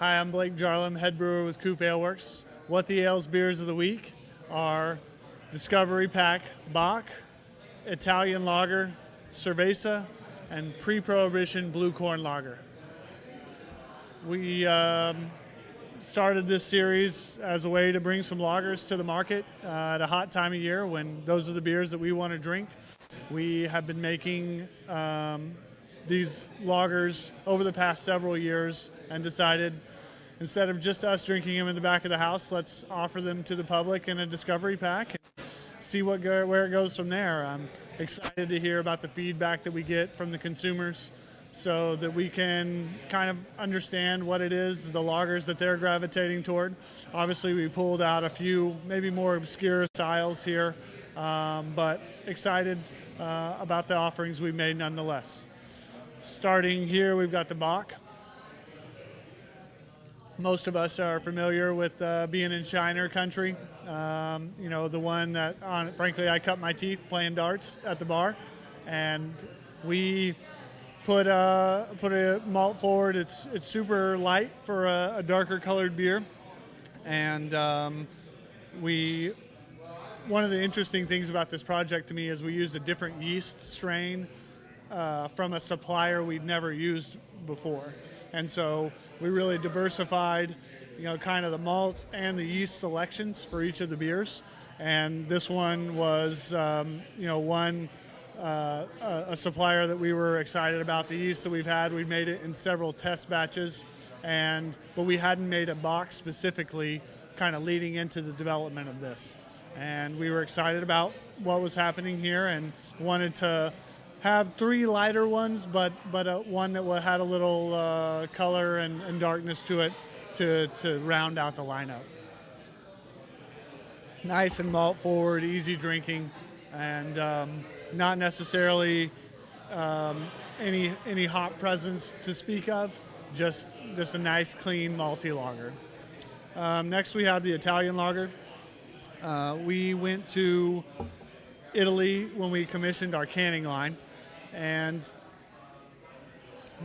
Hi, I'm Blake Jarolim, head brewer with COOP Ale Works. What the Ales beers of the week are Discovery Pack Bach, Italian Lager, Cerveza, and Pre-Prohibition Blue Corn Lager. We started this series as a way to bring some lagers to the market at a hot time of year when those are the beers that we want to drink. We have been making these lagers over the past several years and decided instead of just us drinking them in the back of the house, let's offer them to the public in a discovery pack and see where it goes from there. I'm excited to hear about the feedback that we get from the consumers so that we can kind of understand what it is, the lagers that they're gravitating toward. Obviously, we pulled out a few maybe more obscure styles here, but excited about the offerings we made nonetheless. Starting here, we've got the Bach. Most of us are familiar with being in Shiner country. The one that, frankly, I cut my teeth playing darts at the bar. And we put a malt forward. It's super light for a darker colored beer. And one of the interesting things about this project to me is we used a different yeast strain from a supplier we'd never used before. And so we really diversified, kind of the malt and the yeast selections for each of the beers. And this one was, a supplier that we were excited about. The yeast that we've had, we made it in several test batches, but we hadn't made a Bach specifically kind of leading into the development of this. And we were excited about what was happening here and wanted to have three lighter ones, but one that had a little color and darkness to it to round out the lineup. Nice and malt forward, easy drinking, and not necessarily any hop presence to speak of. Just a nice, clean, malty lager. Next, we have the Italian lager. We went to Italy when we commissioned our canning line. And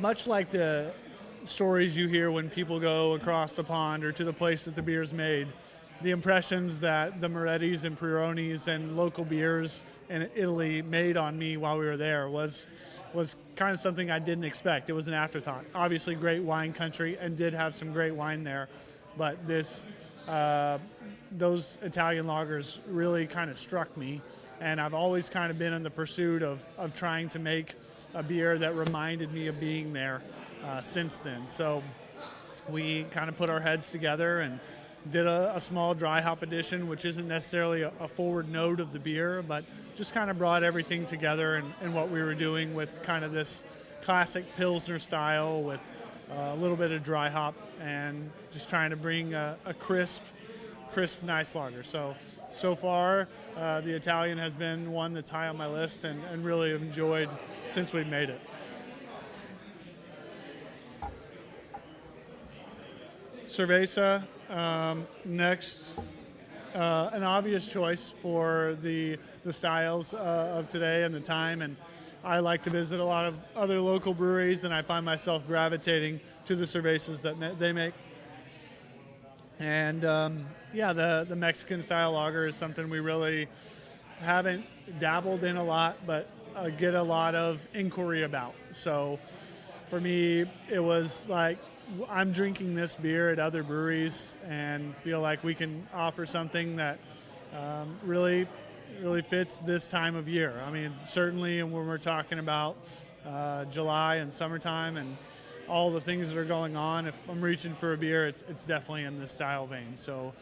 much like the stories you hear when people go across the pond or to the place that the beer's made, the impressions that the Moretti's and Prionis and local beers in Italy made on me while we were there was kind of something I didn't expect. It was an afterthought. Obviously, great wine country and did have some great wine there, but those Italian lagers really kind of struck me. And I've always kind of been in the pursuit of trying to make a beer that reminded me of being there since then. So we kind of put our heads together and did a small dry hop edition, which isn't necessarily a forward note of the beer, but just kind of brought everything together and what we were doing with kind of this classic Pilsner style with a little bit of dry hop and just trying to bring a crisp, nice lager. So far, the Italian has been one that's high on my list and really have enjoyed since we made it. Cerveza, next, an obvious choice for the styles of today and the time. And I like to visit a lot of other local breweries, and I find myself gravitating to the cervezas that they make. And the Mexican style lager is something we really haven't dabbled in a lot, but get a lot of inquiry about. So for me, it was like I'm drinking this beer at other breweries and feel like we can offer something that really fits this time of year. I mean, certainly when we're talking about July and summertime and all the things that are going on, if I'm reaching for a beer, it's definitely in this style vein. So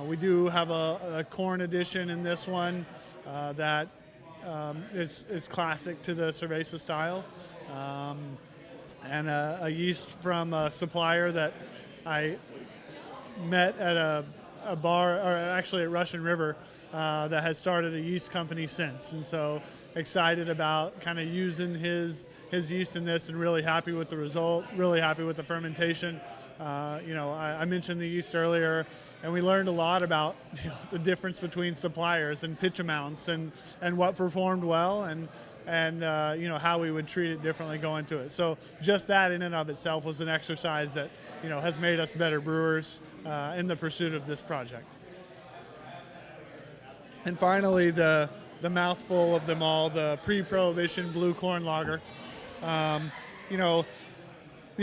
we do have a corn edition in this one that is classic to the cerveza style, and a yeast from a supplier that I met at a bar, or actually at Russian River, that has started a yeast company since. And so excited about kind of using his yeast in this and really happy with the result, really happy with the fermentation. I mentioned the yeast earlier, and we learned a lot about the difference between suppliers and pitch amounts and what performed well and and how we would treat it differently going to it. So just that in and of itself was an exercise that has made us better brewers in the pursuit of this project. And finally, the mouthful of them all, the Pre-Prohibition Blue Corn Lager. The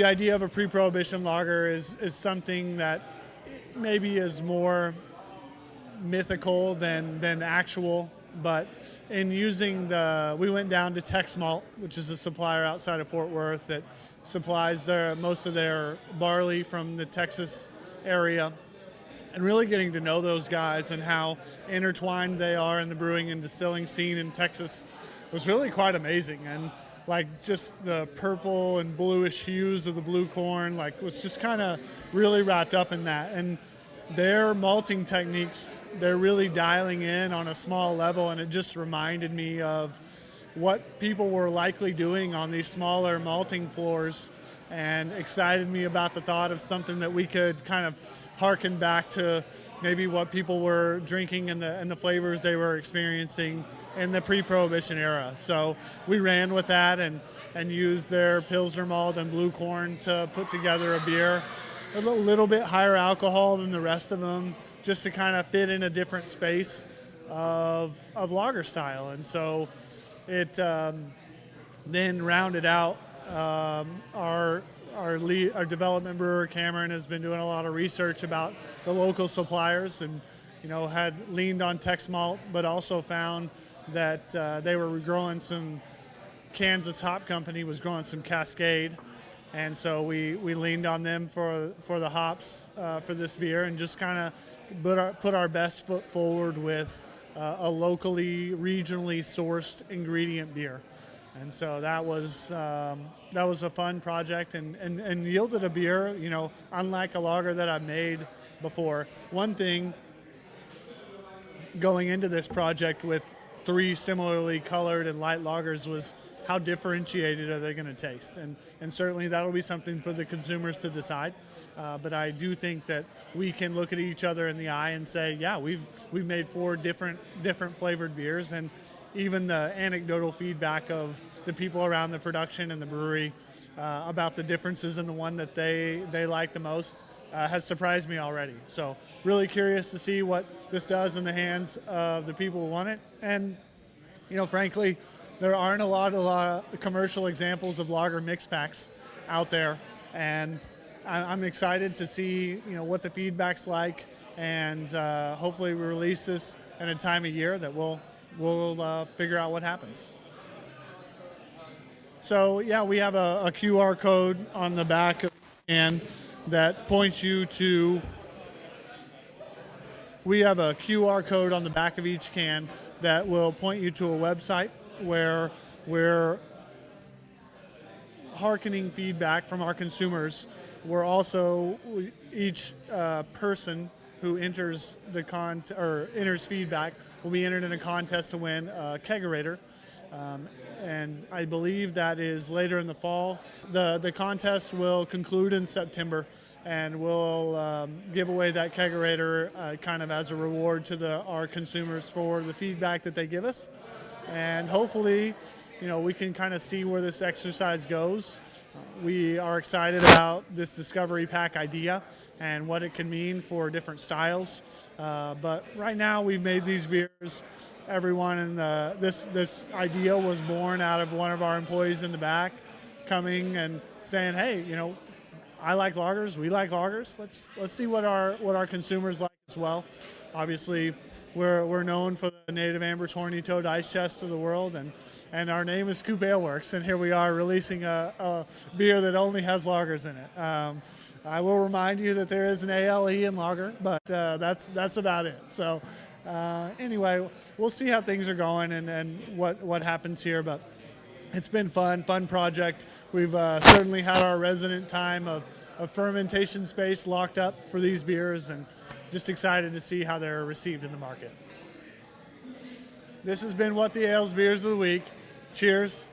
idea of a Pre-Prohibition lager is something that maybe is more mythical than actual, but in using we went down to Tex Malt, which is a supplier outside of Fort Worth that supplies most of their barley from the Texas area, and really getting to know those guys and how intertwined they are in the brewing and distilling scene in Texas was really quite amazing. And like just the purple and bluish hues of the blue corn, was just kind of really wrapped up in that. And their malting techniques, they're really dialing in on a small level, and it just reminded me of what people were likely doing on these smaller malting floors, and excited me about the thought of something that we could kind of harken back to maybe what people were drinking and the flavors they were experiencing in the pre-Prohibition era. So we ran with that and used their Pilsner malt and blue corn to put together a beer a little bit higher alcohol than the rest of them, just to kind of fit in a different space of lager style. And so it then rounded out our development brewer, Cameron, has been doing a lot of research about the local suppliers, and had leaned on Tex Malt, but also found that they were growing some, Kansas Hop Company was growing some Cascade, and so we leaned on them for the hops for this beer, and just kind of put our best foot forward with a locally, regionally sourced ingredient beer. And so that was a fun project, and yielded a beer, unlike a lager that I've made before. One thing going into this project with 3 similarly colored and light lagers was how differentiated are they going to taste, and certainly that'll be something for the consumers to decide. But I do think that we can look at each other in the eye and say, yeah, we've made 4 different flavored beers, and even the anecdotal feedback of the people around the production and the brewery about the differences in the one that they like the most has surprised me already. So really curious to see what this does in the hands of the people who want it. And frankly, there aren't a lot of commercial examples of lager mix packs out there, and I'm excited to see what the feedback's like, and hopefully we release this in a time of year that we'll figure out what happens. So yeah, we have a QR code on the back of the can that points you to. We have a QR code on the back of each can that will point you to a website where we're hearkening feedback from our consumers. We're also, each person who enters enters feedback will be entered in a contest to win a kegerator, and I believe that is later in the fall. The contest will conclude in September, and we'll give away that kegerator kind of as a reward to our consumers for the feedback that they give us. And hopefully, we can kind of see where this exercise goes. We are excited about this discovery pack idea and what it can mean for different styles. But right now, we've made these beers. Everyone in this idea was born out of one of our employees in the back coming and saying, "Hey, I like lagers. We like lagers. Let's see what our consumers like as well." Obviously, we're known for the native Amber's Horny Toad ice chests of the world, and our name is COOP Ale Works, and here we are releasing a beer that only has lagers in it. I will remind you that there is an ALE in lager, but that's about it. So anyway, we'll see how things are going and what happens here, but it's been fun project. We've certainly had our resident time of fermentation space locked up for these beers, and just excited to see how they're received in the market. This has been What the Ales Beers of the Week. Cheers.